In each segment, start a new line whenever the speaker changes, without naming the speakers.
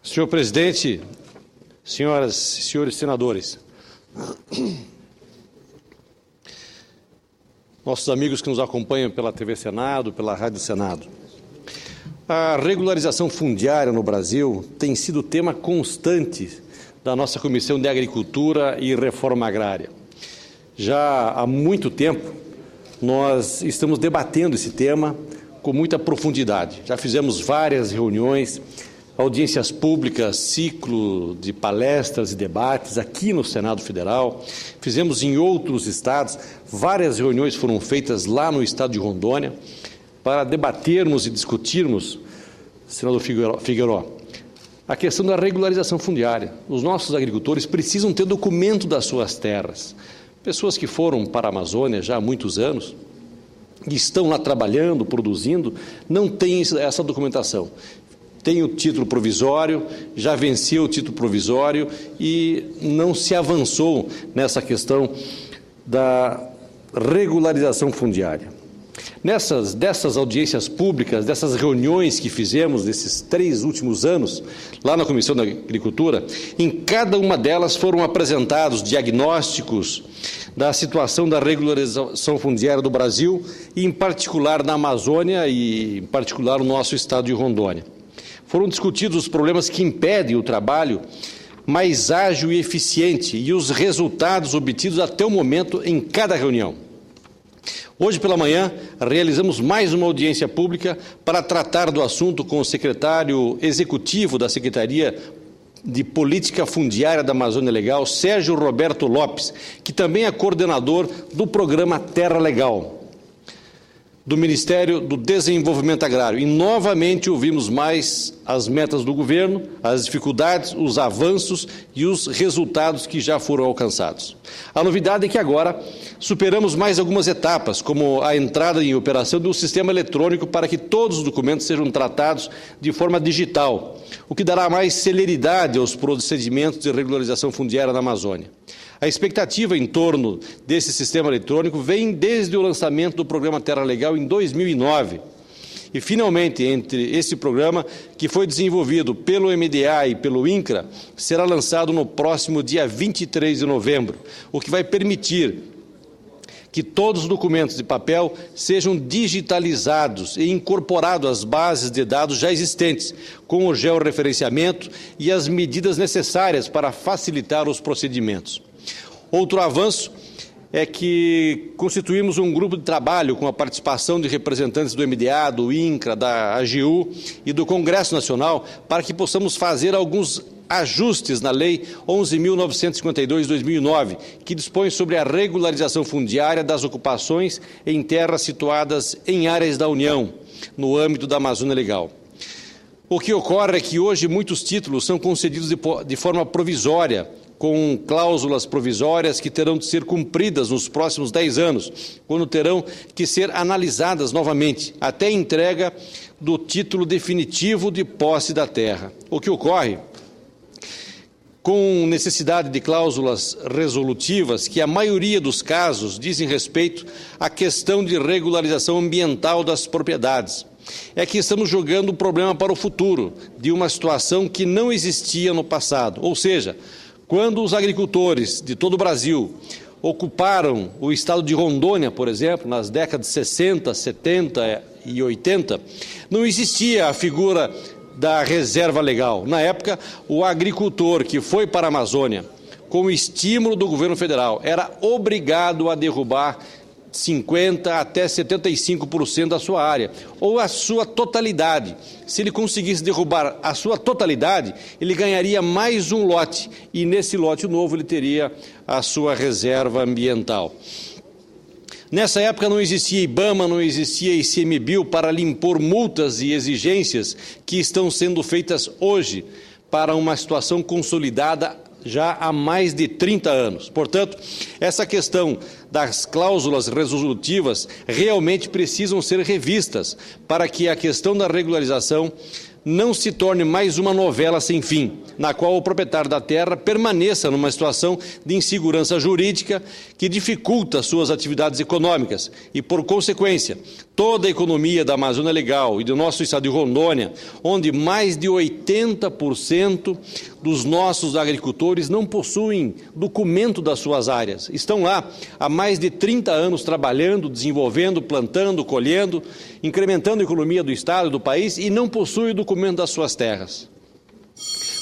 Senhor presidente, senhoras e senhores senadores, nossos amigos que nos acompanham pela TV Senado, pela Rádio Senado, a regularização fundiária no Brasil tem sido tema constante da nossa Comissão de Agricultura e Reforma Agrária. Já há muito tempo, nós estamos debatendo esse tema com muita profundidade. Já fizemos várias reuniões, audiências públicas, ciclo de palestras e debates aqui no Senado Federal. Fizemos em outros estados, várias reuniões foram feitas lá no estado de Rondônia para debatermos e discutirmos, senador Figueiró, a questão da regularização fundiária. Os nossos agricultores precisam ter documento das suas terras. Pessoas que foram para a Amazônia já há muitos anos e estão lá trabalhando, produzindo, não têm essa documentação. Tem o título provisório, já venceu o título provisório e não se avançou nessa questão da regularização fundiária. Dessas audiências públicas, dessas reuniões que fizemos nesses 3 últimos anos, lá na Comissão da Agricultura, em cada uma delas foram apresentados diagnósticos da situação da regularização fundiária do Brasil, e em particular na Amazônia e em particular no nosso estado de Rondônia. Foram discutidos os problemas que impedem o trabalho mais ágil e eficiente e os resultados obtidos até o momento em cada reunião. Hoje pela manhã, realizamos mais uma audiência pública para tratar do assunto com o secretário executivo da Secretaria de Política Fundiária da Amazônia Legal, Sérgio Roberto Lopes, que também é coordenador do programa Terra Legal, do Ministério do Desenvolvimento Agrário. E novamente ouvimos mais as metas do governo, as dificuldades, os avanços e os resultados que já foram alcançados. A novidade é que agora superamos mais algumas etapas, como a entrada em operação do sistema eletrônico para que todos os documentos sejam tratados de forma digital, o que dará mais celeridade aos procedimentos de regularização fundiária na Amazônia. A expectativa em torno desse sistema eletrônico vem desde o lançamento do programa Terra Legal em 2009. E, finalmente, entre esse programa, que foi desenvolvido pelo MDA e pelo INCRA, será lançado no próximo dia 23 de novembro, o que vai permitir que todos os documentos de papel sejam digitalizados e incorporados às bases de dados já existentes, com o georreferenciamento e as medidas necessárias para facilitar os procedimentos. Outro avanço é que constituímos um grupo de trabalho com a participação de representantes do MDA, do INCRA, da AGU e do Congresso Nacional para que possamos fazer alguns ajustes na Lei 11.952 de 2009, que dispõe sobre a regularização fundiária das ocupações em terras situadas em áreas da União, no âmbito da Amazônia Legal. O que ocorre é que hoje muitos títulos são concedidos de forma provisória, com cláusulas provisórias que terão de ser cumpridas nos próximos 10 anos, quando terão que ser analisadas novamente, até a entrega do título definitivo de posse da terra. O que ocorre com necessidade de cláusulas resolutivas, que a maioria dos casos dizem respeito à questão de regularização ambiental das propriedades. É que estamos jogando o problema para o futuro, de uma situação que não existia no passado. Ou seja, quando os agricultores de todo o Brasil ocuparam o estado de Rondônia, por exemplo, nas décadas de 60, 70 e 80, não existia a figura da reserva legal. Na época, o agricultor que foi para a Amazônia, com o estímulo do governo federal, era obrigado a derrubar 50% até 75% da sua área, ou a sua totalidade. Se ele conseguisse derrubar a sua totalidade, ele ganharia mais um lote, e nesse lote novo ele teria a sua reserva ambiental. Nessa época não existia IBAMA, não existia ICMBio para impor multas e exigências que estão sendo feitas hoje para uma situação consolidada já há mais de 30 anos. Portanto, essa questão das cláusulas resolutivas realmente precisam ser revistas para que a questão da regularização não se torne mais uma novela sem fim, na qual o proprietário da terra permaneça numa situação de insegurança jurídica que dificulta suas atividades econômicas e, por consequência, toda a economia da Amazônia Legal e do nosso estado de Rondônia, onde mais de 80% dos nossos agricultores não possuem documento das suas áreas. Estão lá há mais de 30 anos trabalhando, desenvolvendo, plantando, colhendo, incrementando a economia do estado e do país e não possuem o documento das suas terras.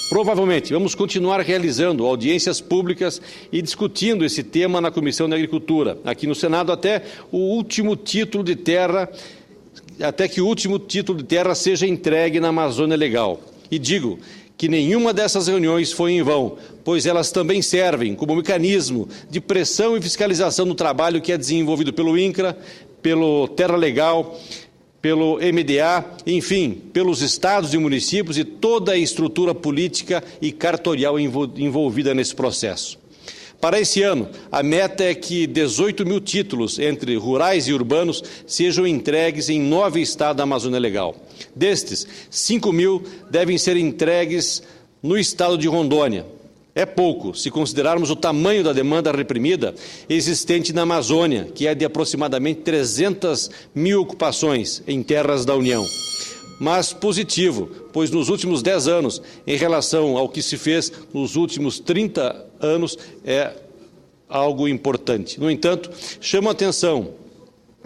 Provavelmente vamos continuar realizando audiências públicas e discutindo esse tema na Comissão de Agricultura, aqui no Senado, até que o último título de terra seja entregue na Amazônia Legal. E digo que nenhuma dessas reuniões foi em vão, pois elas também servem como mecanismo de pressão e fiscalização do trabalho que é desenvolvido pelo INCRA, pelo Terra Legal, pelo MDA, enfim, pelos estados e municípios e toda a estrutura política e cartorial envolvida nesse processo. Para esse ano, a meta é que 18 mil títulos entre rurais e urbanos sejam entregues em 9 estados da Amazônia Legal. Destes, 5 mil devem ser entregues no estado de Rondônia. É pouco, se considerarmos o tamanho da demanda reprimida existente na Amazônia, que é de aproximadamente 300 mil ocupações em terras da União. Mas positivo, pois nos últimos 10 anos, em relação ao que se fez nos últimos 30 anos, é algo importante. No entanto, chamo a atenção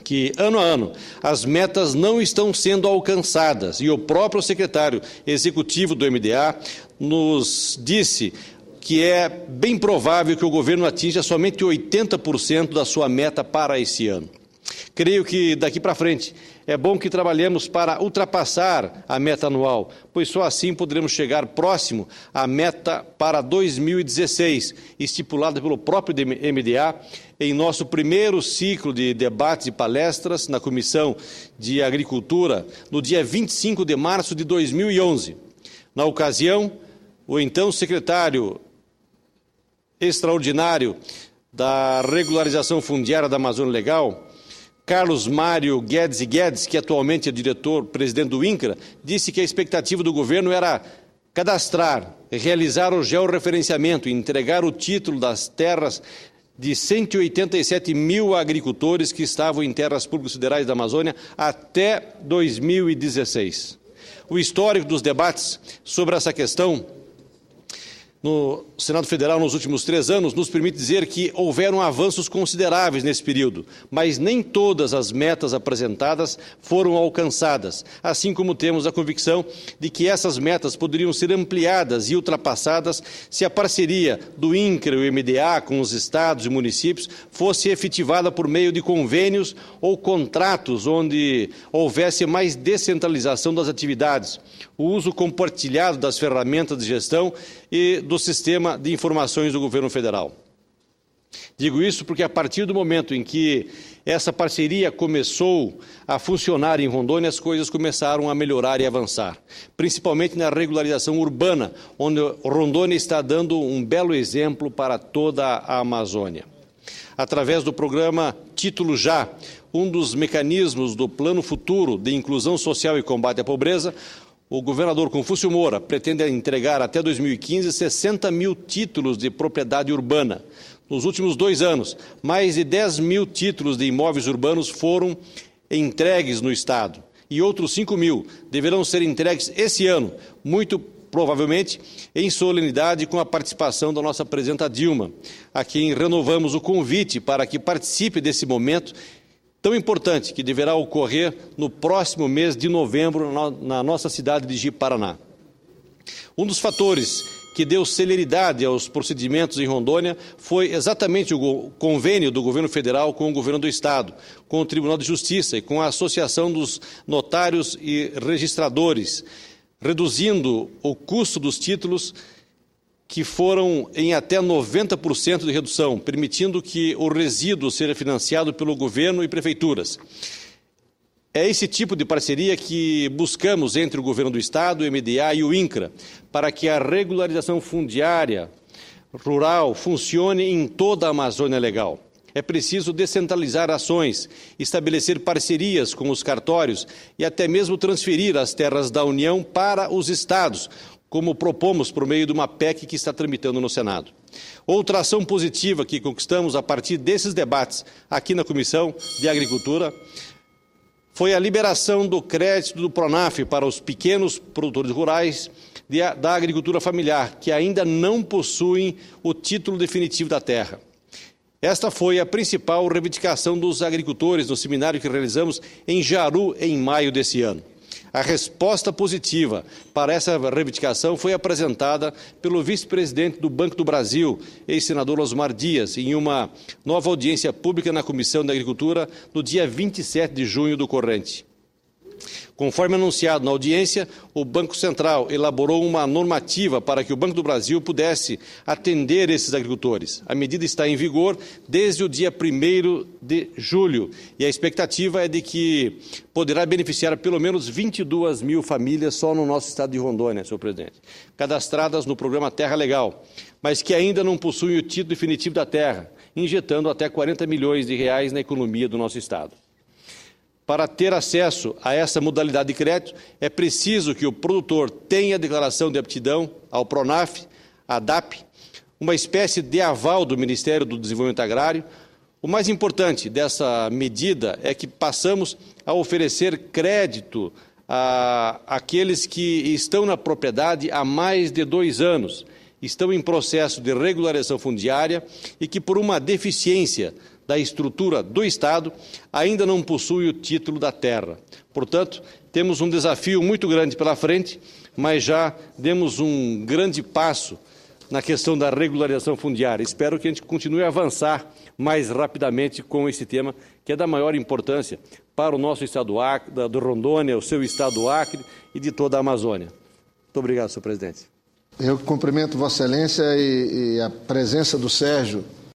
que, ano a ano, as metas não estão sendo alcançadas e o próprio secretário executivo do MDA nos disse que é bem provável que o governo atinja somente 80% da sua meta para esse ano. Creio que daqui para frente é bom que trabalhemos para ultrapassar a meta anual, pois só assim poderemos chegar próximo à meta para 2016, estipulada pelo próprio MDA em nosso primeiro ciclo de debates e palestras na Comissão de Agricultura, no dia 25 de março de 2011. Na ocasião, o então secretário extraordinário da regularização fundiária da Amazônia Legal, Carlos Mário Guedes, que atualmente é diretor-presidente do INCRA, disse que a expectativa do governo era cadastrar, realizar o georreferenciamento e entregar o título das terras de 187 mil agricultores que estavam em terras públicas federais da Amazônia até 2016. O histórico dos debates sobre essa questão no Senado Federal nos últimos 3 anos nos permite dizer que houveram avanços consideráveis nesse período, mas nem todas as metas apresentadas foram alcançadas, assim como temos a convicção de que essas metas poderiam ser ampliadas e ultrapassadas se a parceria do INCRA e o MDA com os estados e municípios fosse efetivada por meio de convênios ou contratos onde houvesse mais descentralização das atividades, o uso compartilhado das ferramentas de gestão e do sistema de informações do governo federal. Digo isso porque a partir do momento em que essa parceria começou a funcionar em Rondônia, as coisas começaram a melhorar e avançar, principalmente na regularização urbana, onde Rondônia está dando um belo exemplo para toda a Amazônia. Através do programa Título Já, um dos mecanismos do Plano Futuro de Inclusão Social e Combate à Pobreza, o governador Confúcio Moura pretende entregar até 2015 60 mil títulos de propriedade urbana. Nos últimos 2 anos, mais de 10 mil títulos de imóveis urbanos foram entregues no estado e outros 5 mil deverão ser entregues esse ano, muito provavelmente em solenidade com a participação da nossa presidenta Dilma, a quem renovamos o convite para que participe desse momento tão importante que deverá ocorrer no próximo mês de novembro na nossa cidade de Ji-Paraná. Um dos fatores que deu celeridade aos procedimentos em Rondônia foi exatamente o convênio do governo federal com o governo do estado, com o Tribunal de Justiça e com a Associação dos Notários e Registradores, reduzindo o custo dos títulos que foram em até 90% de redução, permitindo que o resíduo seja financiado pelo governo e prefeituras. É esse tipo de parceria que buscamos entre o governo do estado, o MDA e o INCRA, para que a regularização fundiária rural funcione em toda a Amazônia Legal. É preciso descentralizar ações, estabelecer parcerias com os cartórios e até mesmo transferir as terras da União para os estados, como propomos por meio de uma PEC que está tramitando no Senado. Outra ação positiva que conquistamos a partir desses debates aqui na Comissão de Agricultura foi a liberação do crédito do PRONAF para os pequenos produtores rurais da agricultura familiar, que ainda não possuem o título definitivo da terra. Esta foi a principal reivindicação dos agricultores no seminário que realizamos em Jaru, em maio desse ano. A resposta positiva para essa reivindicação foi apresentada pelo vice-presidente do Banco do Brasil, ex-senador Osmar Dias, em uma nova audiência pública na Comissão de Agricultura no dia 27 de junho do corrente. Conforme anunciado na audiência, o Banco Central elaborou uma normativa para que o Banco do Brasil pudesse atender esses agricultores. A medida está em vigor desde o dia 1º de julho e a expectativa é de que poderá beneficiar pelo menos 22 mil famílias só no nosso estado de Rondônia, senhor presidente, cadastradas no programa Terra Legal, mas que ainda não possuem o título definitivo da terra, injetando até 40 milhões de reais na economia do nosso estado. Para ter acesso a essa modalidade de crédito, é preciso que o produtor tenha a declaração de aptidão ao PRONAF, à DAP, uma espécie de aval do Ministério do Desenvolvimento Agrário. O mais importante dessa medida é que passamos a oferecer crédito àqueles que estão na propriedade há mais de 2 anos, estão em processo de regularização fundiária e que, por uma deficiência da estrutura do Estado, ainda não possui o título da terra. Portanto, temos um desafio muito grande pela frente, mas já demos um grande passo na questão da regularização fundiária. Espero que a gente continue a avançar mais rapidamente com esse tema, que é da maior importância para o nosso estado do Rondônia, o seu estado do Acre e de toda a Amazônia. Muito obrigado, senhor presidente.
Eu cumprimento Vossa Excelência e a presença do Sérgio